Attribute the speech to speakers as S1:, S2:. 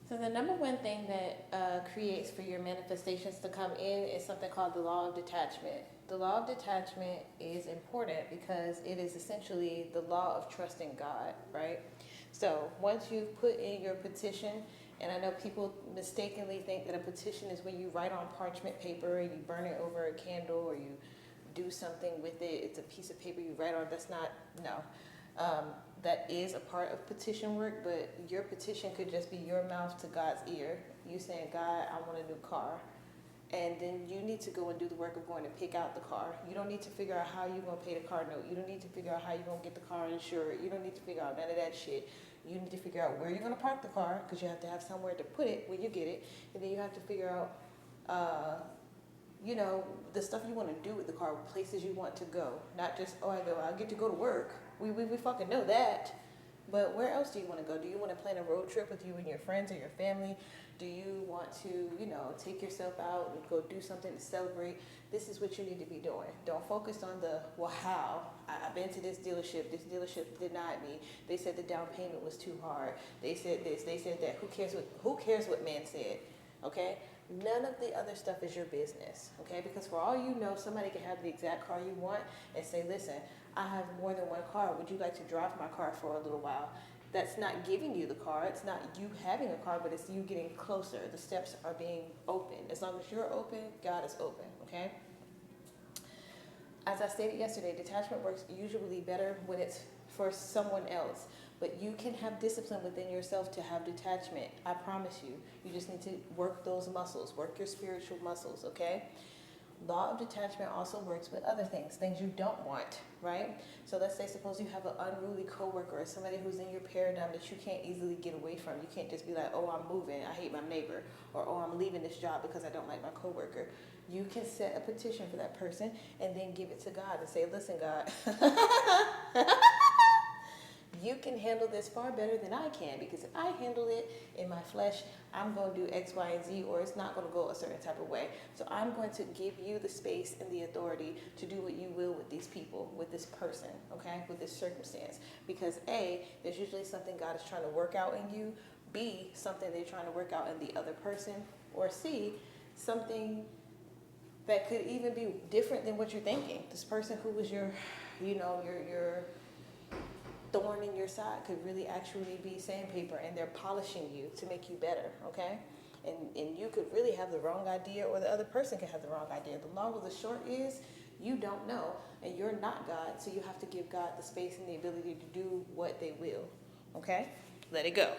S1: So the number one thing that creates for your manifestations to come in is something called the law of detachment. The law of detachment is important because it is essentially the law of trusting God, right? So once you've put in your petition, and I know people mistakenly think that a petition is when you write on parchment paper and you burn it over a candle or you do something with it. It's a piece of paper you write on. That's not, no. That is a part of petition work, but your petition could just be your mouth to God's ear. You saying, God, I want a new car. And then you need to go and do the work of going to pick out the car. You don't need to figure out how you're going to pay the car note. You don't need to figure out how you're going to get the car insured. You don't need to figure out none of that shit. You need to figure out where you're going to park the car because you have to have somewhere to put it when you get it. And then you have to figure out, the stuff you want to do with the car, places you want to go. Not just, I get to go to work. We fucking know that. But where else do you want to go? Do you want to plan a road trip with you and your friends or your family? Do you want to, take yourself out and go do something to celebrate? This is what you need to be doing. Don't focus on the, how. I've been to this dealership. This dealership denied me. They said the down payment was too hard. They said this. They said that. Who cares what man said? Okay? None of the other stuff is your business, okay? Because for all you know, somebody can have the exact car you want and say, listen, I have more than one car. Would you like to drive my car for a little while? That's not giving you the car. It's not you having a car, but it's you getting closer. The steps are being open. As long as you're open, God is open, okay? As I stated yesterday, detachment works usually better when it's for someone else. But you can have discipline within yourself to have detachment. I promise you. You just need to work those muscles. Work your spiritual muscles, okay? Law of detachment also works with other things you don't want, right? So let's say, suppose you have an unruly coworker or somebody who's in your paradigm that you can't easily get away from. You can't just be like, oh, I'm moving, I hate my neighbor, or oh, I'm leaving this job because I don't like my coworker. You can set a petition for that person and then give it to God and say, listen, God, you can handle this far better than I can, because if I handle it in my flesh, I'm going to do X, Y, and Z, or it's not going to go a certain type of way. So I'm going to give you the space and the authority to do what you will with these people, with this person, okay, with this circumstance. Because A, there's usually something God is trying to work out in you. B, something they're trying to work out in the other person. Or C, something that could even be different than what you're thinking. This person who was your thorn in your side could really actually be sandpaper, and they're polishing you to make you better, okay? And you could really have the wrong idea, or the other person could have the wrong idea. The long or the short is, you don't know, and you're not God, so you have to give God the space and the ability to do what they will, okay? Let it go.